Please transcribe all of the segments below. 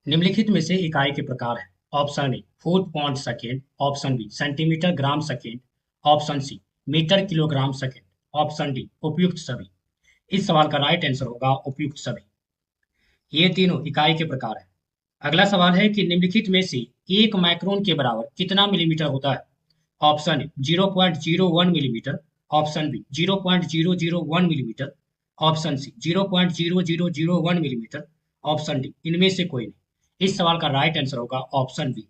निम्नलिखित में से इकाई के प्रकार हैं। Option A foot point second, option B centimetre gram second, option C metre kilogram second, option D उपयुक्त सभी। इस सवाल का राइट आंसर होगा उपयुक्त सभी। ये तीनों इकाई के प्रकार हैं। अगला सवाल है कि निम्नलिखित में से एक माइक्रोन के बराबर कितना मिलीमीटर होता है। Option A 0.01 millimetre, option B 0.001 millimetre, option C 0.0001 millimetre, option D इनमें से कोई नहीं। इस सवाल का राइट आंसर होगा ऑप्शन बी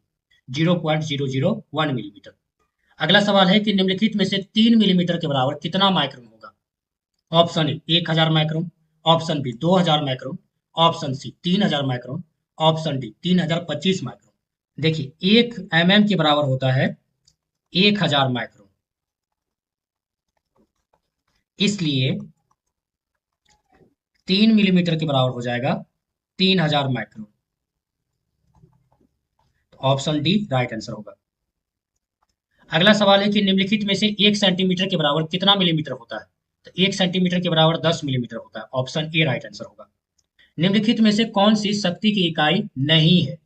0.001 मिलीमीटर। अगला सवाल है कि निम्नलिखित में से 3 मिलीमीटर के बराबर कितना माइक्रोन होगा। Option A 1000 micron, option B 2000 micron, option C 3000 micron, option D 3025 micron. देखिए 1 के बराबर होता है 1000 माइक्रोन, इसलिए 3 मिलीमीटर के बराबर हो जाएगा 3000 माइक्रोन। तो ऑप्शन डी राइट आंसर होगा। अगला सवाल है कि निम्नलिखित में से 1 सेंटीमीटर के बराबर कितना मिलीमीटर होता है। तो 1 सेंटीमीटर के बराबर 10 मिलीमीटर होता है। ऑप्शन ए राइट आंसर होगा। निम्नलिखित में से कौन सी शक्ति की इकाई नहीं है।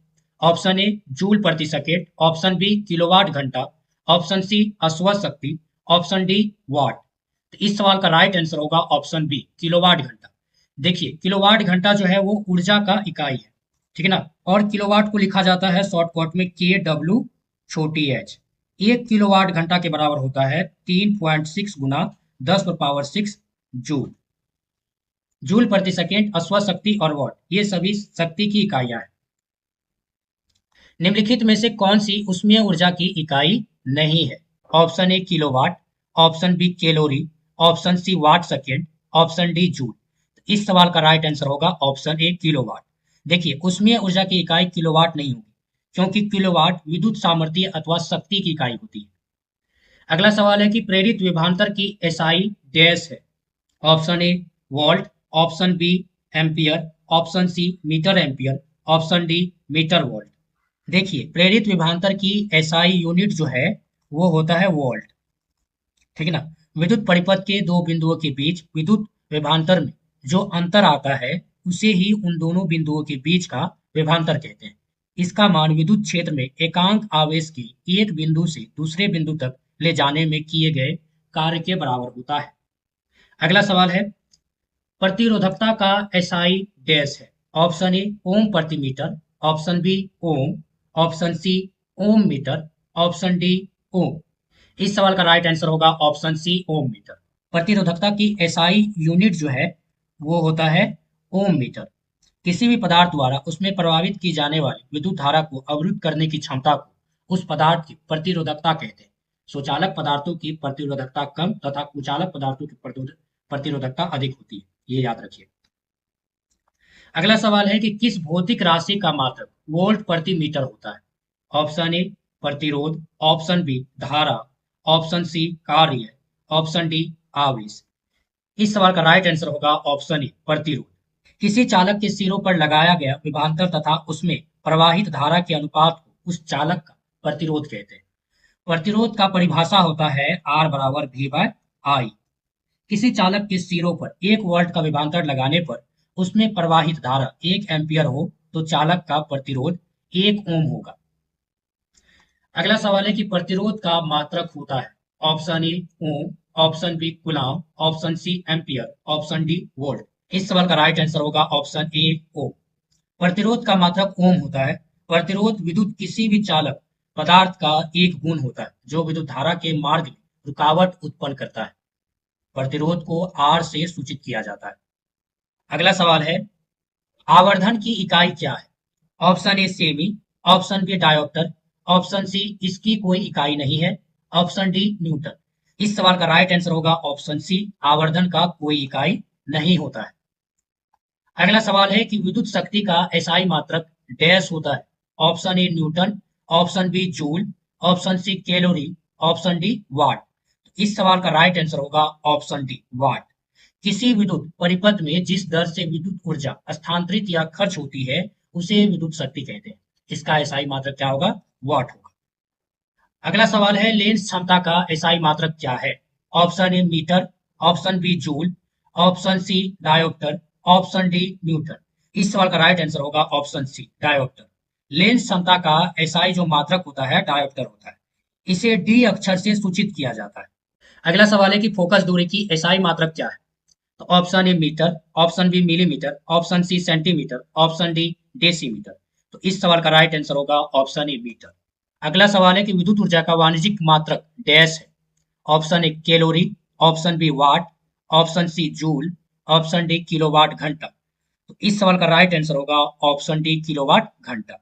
ऑप्शन ए जूल प्रति सेकेंड, ऑप्शन बी किलोवाट घंटा, ऑप्शन सी अश्व शक्ति, ऑप्शन डी वाट। तो इस सवाल का राइट आंसर होगा ऑप्शन बी किलोवाट घंटा। देखिए किलोवाट घंटा जो है वो ऊर्जा का इकाई है, ठीक है ना। और किलोवाट को लिखा जाता है शॉर्टकट में के डब्ल्यू छोटी एच। 1 किलोवाट घंटा के बराबर होता है 3.6 गुना 10 पर पावर 6 जूल। जूल प्रति सेकेंड, अश्व शक्ति और वॉट ये सभी शक्ति की इकाइयां हैं। निम्नलिखित में से कौन सी ऊष्मीय ऊर्जा की इकाई नहीं है। Option A kilowatt, option B calorie, option C watt second, option D joule. इस सवाल का राइट आंसर होगा ऑप्शन ए किलोवाट। देखिए ऊष्मीय ऊर्जा की इकाई किलोवाट नहीं होगी, क्योंकि किलोवाट विद्युत सामर्थ्य अथवा शक्ति की इकाई होती है। अगला सवाल है कि प्रेरित विभवांतर की एसआई डैश है। Option A volt, option B ampere, option C metre ampere, option D metre volt. देखिए प्रेरित विभवांतर की एसआई यूनिट जो है वो होता है वोल्ट, ठीक है ना। विद्युत परिपथ के दो बिंदुओं के बीच विद्युत विभवांतर में जो अंतर आता है उसे ही उन दोनों बिंदुओं के बीच का विभवांतर कहते हैं। इसका मान विद्युत क्षेत्र में एकांक आवेश के एक बिंदु से दूसरे बिंदु तक ले जाने में किए गए कार्य के बराबर होता है। अगला सवाल है प्रतिरोधकता का एसआई डैश है। ऑप्शन ए ओम प्रति metre, option B ohm, option C ओम मीटर, ऑप्शन डी ओम। इस सवाल का राइट आंसर होगा ऑप्शन सी ओम मीटर। प्रतिरोधकता की एसआई यूनिट जो है वो होता है ओम मीटर। किसी भी पदार्थ द्वारा उसमें प्रभावित की जाने वाली विद्युत धारा को अवरुद्ध करने की क्षमता को उस पदार्थ की प्रतिरोधकता कहते हैं। सुचालक पदार्थों की प्रतिरोधकता कम तथा कुचालक पदार्थों की प्रतिरोधकता अधिक होती है, ये याद रखिए। अगला सवाल है कि किस भौतिक राशि का मात्रक वोल्ट प्रति मीटर होता है। ऑप्शन ए प्रतिरोध, ऑप्शन बी धारा, ऑप्शन सी कार्य, ऑप्शन डी आवेश। इस सवाल का राइट आंसर होगा ऑप्शन ए प्रतिरोध। किसी चालक के सिरों पर लगाया गया विभवांतर तथा उसमें प्रवाहित धारा के अनुपात को उस चालक का प्रतिरोध कहते हैं। प्रतिरोध का परिभाषा होता है R बराबर V बाय आई। किसी चालक के सिरों पर 1 वोल्ट का विभवांतर लगाने पर उसमें प्रवाहित धारा 1 एम्पियर हो तो चालक का प्रतिरोध 1 ओम होगा। अगला सवाल है कि प्रतिरोध का मात्रक होता है। Option A ohm, option B coulomb, option C ampere, option D volt. इस सवाल का राइट आंसर होगा ऑप्शन ए ओम। प्रतिरोध का मात्रक ओम होता है। प्रतिरोध विद्युत किसी भी चालक पदार्थ का एक गुण होता है जो विद्युत धारा के मार्ग में रुकावट उत्पन्न करता है। प्रतिरोध को R से सूचित किया जाता है। अगला सवाल है आवर्धन की इकाई क्या है। ऑप्शन ए सेमी, option B dioptre, option C इसकी कोई इकाई नहीं है, ऑप्शन डी न्यूटन। इस सवाल का राइट आंसर होगा ऑप्शन सी आवर्धन का कोई इकाई नहीं होता है। अगला सवाल है कि विद्युत शक्ति का एसआई मात्रक डैश होता है। Option A newton, option B joule, option C calorie, option D watt. इस सवाल का राइट आंसर होगा ऑप्शन डी वाट। किसी विद्युत परिपथ में जिस दर से विद्युत ऊर्जा स्थानांतरित या खर्च होती है उसे विद्युत शक्ति कहते हैं। इसका एसआई मात्रक क्या होगा, वाट होगा। अगला सवाल है लेंस क्षमता का एसआई मात्रक क्या है। Option A metre, option B joule, option C dioptre, option D newton. इस सवाल का राइट आंसर होगा ऑप्शन सी, डायोप्टर। लेंस क्षमता का एसआई जो मात्रक होता है डायोप्टर होता है। इसे डी अक्षर से सूचित किया जाता है। अगला सवाल है कि फोकस दूरी की एसआई मात्रक क्या है? तो option A metre, option B millimetre, option C centimetre, option D decimetre. तो इस सवाल का राइट आंसर होगा ऑप्शन ए मीटर। अगला सवाल है कि विद्युत ऊर्जा का वाणिज्यिक मात्रक डैश है। Option A calorie, option B watt, option C joule, option D kilowatt घंटा। तो इस सवाल का राइट आंसर होगा ऑप्शन डी किलोवाट घंटा।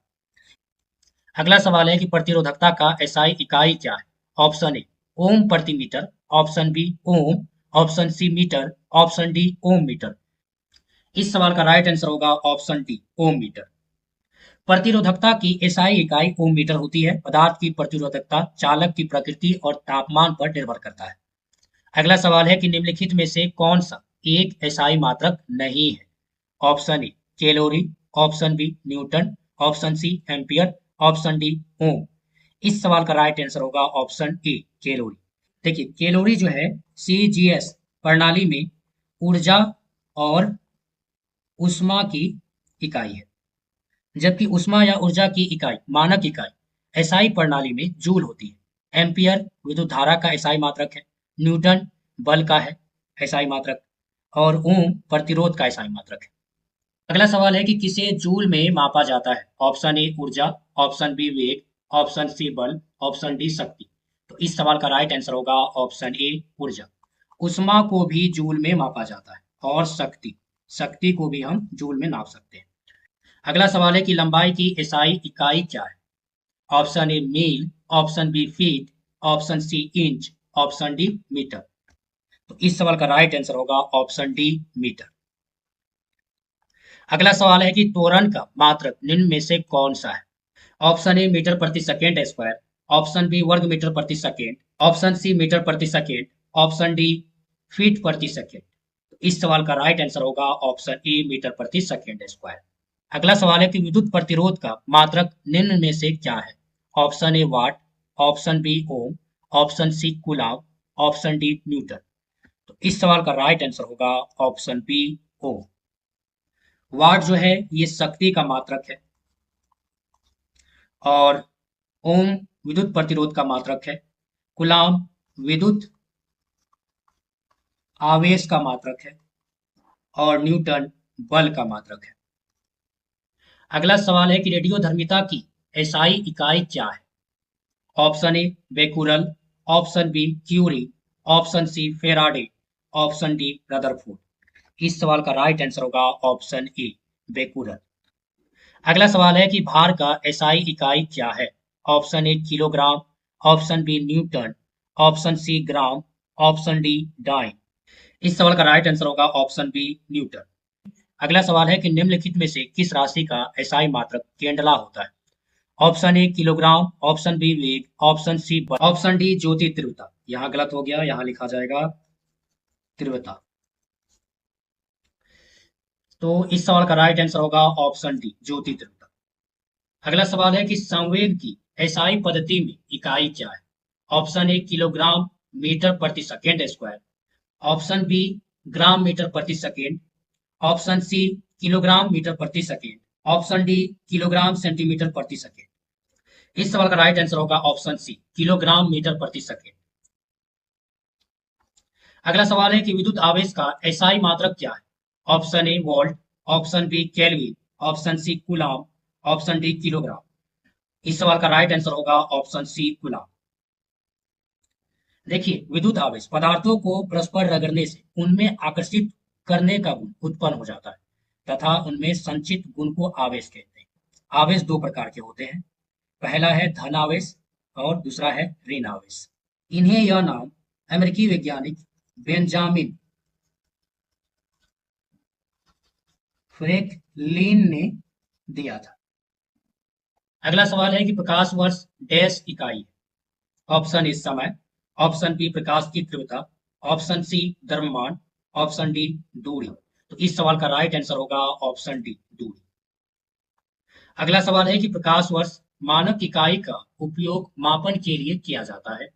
अगला सवाल है कि प्रतिरोधकता का एसआई इकाई क्या है? ऑप्शन ए ओम प्रति metre, option B ohm, option C metre, option D ohm metre. इस सवाल का राइट आंसर होगा ऑप्शन डी ओम मीटर। प्रतिरोधकता की एसआई इकाई ओम मीटर होती है। पदार्थ की प्रतिरोधकता चालक की प्रकृति और तापमान पर निर्भर करता है। अगला सवाल है कि निम्नलिखित में से कौन सा एक एसआई मात्रक नहीं है? Option A calorie, option B newton, option C ampere, option D ohm. इस सवाल का राइट आंसर होगा ऑप्शन ए कैलोरी। देखिए कैलोरी जो है सीजीएस प्रणाली में ऊर्जा और उष्मा की इकाई है, जबकि उष्मा या ऊर्जा की इकाई मानक इकाई एसआई प्रणाली में जूल होती है। एम्पियर विद्युत धारा का एसआई मात्रक है, न्यूटन बल का है एसआई मात्रक, और ओम प्रतिरोध का एसआई मात्रक है। अगला सवाल है कि किसे जूल में मापा जाता है? ऑप्शन ए ऊर्जा, ऑप्शन बी वेग, ऑप्शन सी बल, ऑप्शन डी शक्ति। तो इस सवाल का राइट आंसर होगा ऑप्शन ए ऊर्जा। उष्मा को भी जूल में मापा जाता है और शक्ति शक्ति को भी हम जूल में नाप सकते हैं। अगला सवाल है कि लंबाई की एसआई इकाई क्या है? Option A mile, option B feet, option C inch, option D metre. तो इस सवाल का राइट आंसर होगा ऑप्शन डी मीटर। अगला सवाल है कि त्वरण का मात्रक निम्न में से कौन सा है? ऑप्शन ए मीटर प्रति सेकेंड स्क्वायर, ऑप्शन बी वर्ग मीटर प्रति सेकेंड, ऑप्शन सी मीटर प्रति सेकेंड, ऑप्शन डी फीट प्रति सेकेंड। तो इस सवाल का राइट आंसर होगा ऑप्शन ए मीटर प्रति सेकेंड स्क्वायर। अगला सवाल है कि विद्युत प्रतिरोध का मात्रक निम्न में से क्या है? Option A watt, option B ohm, option C coulomb, option D newton. तो इस सवाल का राइट आंसर होगा ऑप्शन बी ओम। वाट जो है ये शक्ति का मात्रक है और ओम विद्युत प्रतिरोध का मात्रक है। कूलॉम विद्युत आवेश का मात्रक है और न्यूटन बल का मात्रक है। अगला सवाल है कि रेडियोधर्मिता की एसआई इकाई क्या है? Option A becquerel, option B curie, option C Faraday, option D Rutherford. इस सवाल का राइट आंसर होगा ऑप्शन ए बेकुरल। अगला सवाल है कि भार का एसआई इकाई क्या है? Option A kilogram, option B newton, option C gram, option D dyne. इस सवाल का राइट आंसर होगा ऑप्शन बी न्यूटन। अगला सवाल है कि निम्नलिखित में से किस राशि का एसआई मात्रक केंडला होता है? Option A kilogram, option B वेग, ऑप्शन सी बल, ऑप्शन डी ज्योति तीव्रता। यहाँ गलत हो गया, यहाँ लिखा जाएगा तीव्रता। तो इस सवाल का राइट आंसर होगा ऑप्शन डी ज्योति तीव्रता। अगला सवाल है कि संवेग की एसआई पद्धति में इकाई क्या है? ऑप्शन ए किलोग्राम मीटर प्रति second square, option B gram metre प्रति second, option C kilogram metre प्रति second, option D kilogram centimetre प्रति सेकेंड। इस सवाल का राइट आंसर होगा ऑप्शन सी किलोग्राम मीटर प्रति सेकेंड। अगला सवाल है कि विद्युत आवेश का एसआई मात्रक क्या है? Option A volt, option B kelvin, option C coulomb, option D kilogram. इस सवाल का राइट आंसर होगा ऑप्शन सी कूलॉम। देखिए विद्युत आवेश पदार्थों को परस्पर रगड़ने से उनमें आकर्षित करने का गुण उत्पन्न हो जाता है तथा उनमें संचित गुण को आवेश कहते हैं। आवेश दो प्रकार के होते हैं, पहला है धन आवेश और दूसरा है ऋण आवेश। इन्हें यह नाम अमेरिकी वैज्ञानिक बेंजामिन फ्रैंकलिन ने दिया था। अगला सवाल है कि प्रकाश वर्ष डैश इकाई है। ऑप्शन ए समय, ऑप्शन बी प्रकाश की तीव्रता, ऑप्शन सी द्रव्यमान, ऑप्शन डी दूरी। तो इस सवाल का राइट आंसर होगा ऑप्शन डी दूरी। अगला सवाल है कि प्रकाश वर्ष मानक इकाई का उपयोग मापन के लिए किया जाता है।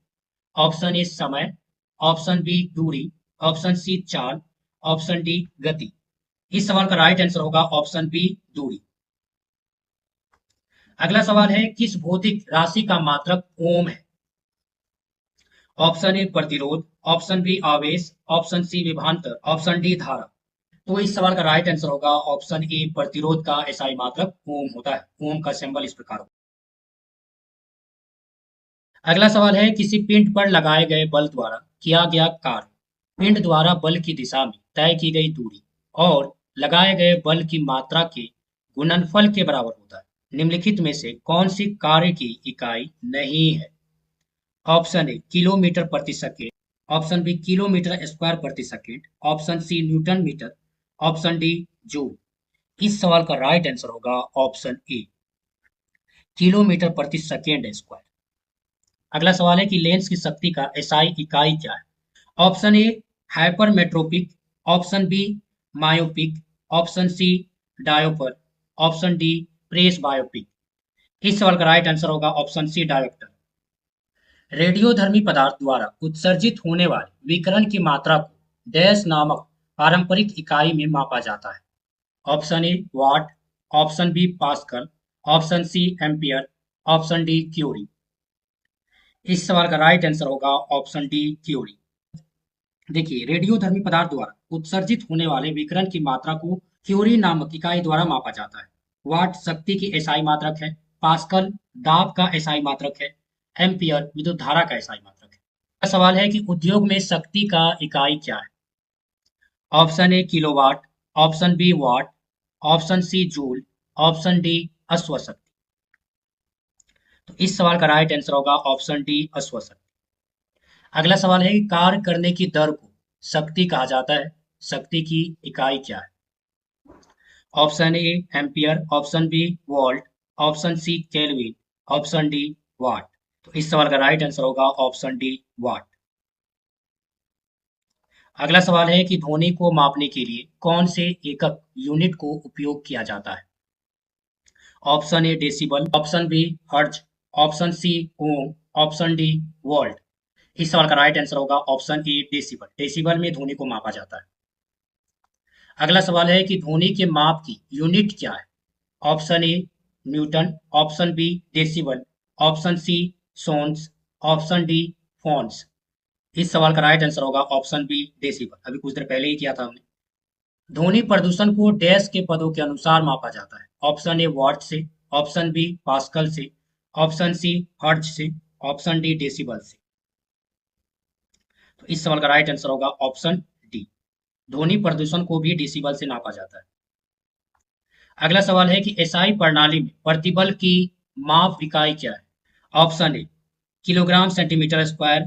ऑप्शन ए समय, ऑप्शन बी दूरी, ऑप्शन सी चाल, ऑप्शन डी गति। इस सवाल का राइट आंसर होगा ऑप्शन बी, दूरी। अगला सवाल है, किस भौतिक राशि का मात्रक ओम है? ऑप्शन ए प्रतिरोध, ऑप्शन बी आवेश, ऑप्शन सी विभवांतर, ऑप्शन डी धारा। तो इस सवाल का राइट आंसर होगा ऑप्शन ए प्रतिरोध का एसआई मात्रक ओम होता है। ओम का सिंबल इस प्रकार होता है। अगला सवाल है, किसी पिंड पर लगाए गए बल द्वारा किया गया कार्य पिंड द्वारा बल की दिशा में तय की गई दूरी और लगाए गए बल की मात्रा के गुणनफल के बराबर होता है। निम्नलिखित में से कौन सी कार्य की इकाई नहीं है? ऑप्शन ए किलोमीटर प्रति second, option B kilometre square प्रति second, option C newton metre, option D joule. इस सवाल का राइट आंसर होगा ऑप्शन ए किलोमीटर प्रति सेकेंड स्क्वायर। अगला सवाल है कि लेंस की शक्ति का एसआई इकाई क्या है? Option A hypermetropic, option B myopic, option C dioptre, option D presbyopic. इस सवाल का राइट आंसर होगा ऑप्शन सी डायोप्टर। रेडियोधर्मी पदार्थ द्वारा उत्सर्जित होने वाले विकिरण की मात्रा को डैश नामक पारंपरिक इकाई में मापा जाता है। Option A watt, option B pascal, option C ampere, option D curie. इस सवाल का राइट आंसर होगा ऑप्शन डी क्यूरी। देखिए, रेडियोधर्मी पदार्थ द्वारा उत्सर्जित होने वाले विकिरण की मात्रा को क्यूरी नामक इकाई द्वारा मापा जाता है। वाट शक्ति की एसआई मात्रक है, पास्कल दाब का एसआई मात्रक है, एम्पियर विद्युत धारा का एसआई मात्रक है। अगला सवाल है कि उद्योग में शक्ति का इकाई क्या है? Option A kilowatt, option B watt, option C joule, option D अश्वशक्ति। तो इस सवाल का राइट आंसर होगा ऑप्शन डी अश्वशक्ति। अगला सवाल है कि कार्य करने की दर को शक्ति कहा जाता है। शक्ति की इकाई क्या है? Option A ampere, option B volt, option C kelvin, option D watt. तो इस सवाल का राइट आंसर होगा ऑप्शन डी वाट। अगला सवाल है कि ध्वनि को मापने के लिए कौन से एकक यूनिट को उपयोग किया जाता है? Option A decibel, option B hertz, option C ohm, option D volt. इस सवाल का राइट आंसर होगा ऑप्शन ए डेसिबल। डेसिबल में ध्वनि को मापा जाता है। अगला सवाल है कि ध्वनि के माप की यूनिट क्या है? Option A newton, option B decibel, option C sones, option D phons. इस सवाल का राइट आंसर होगा ऑप्शन बी डेसिबल। अभी कुछ देर पहले ही किया था हमने। ध्वनि प्रदूषण को डैश के पदों के अनुसार मापा जाता है। ऑप्शन ए वॉट से, ऑप्शन बी पास्कल से, ऑप्शन सी हर्ट्ज से, ऑप्शन डी डेसिबल से। तो इस सवाल का राइट आंसर होगा ऑप्शन डी। ध्वनि प्रदूषण को भी डेसिबल से नापा जाता है। अगला सवाल है कि एसआई प्रणाली में प्रतिबल की माप इकाई क्या है? Option A kilogram centimetre square,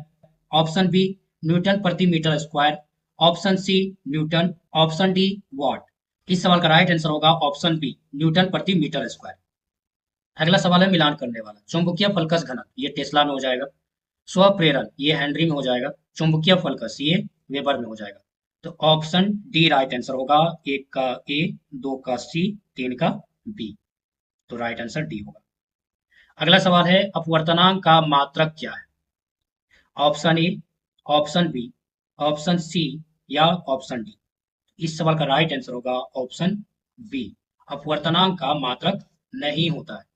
option B newton प्रति metre square, option C newton, option D watt. इस सवाल का राइट आंसर होगा ऑप्शन बी न्यूटन प्रति मीटर स्क्वायर। अगला सवाल है मिलान करने वाला। चुंबकीय फलकस घनत्व ये टेस्ला में हो जाएगा, स्वप्रेरण ये हेनरी में हो जाएगा, चुंबकीय फलकस ये वेबर में हो जाएगा। तो ऑप्शन डी राइट आंसर होगा। एक का ए, दो का सी, तीन का बी। तो राइट आंसर डी होगा। अगला सवाल है अपवर्तनांक का मात्रक क्या है? Option A, option B, option C या ऑप्शन डी। इस सवाल का राइट आंसर होगा ऑप्शन बी। अपवर्तनांक का मात्रक नहीं होता है।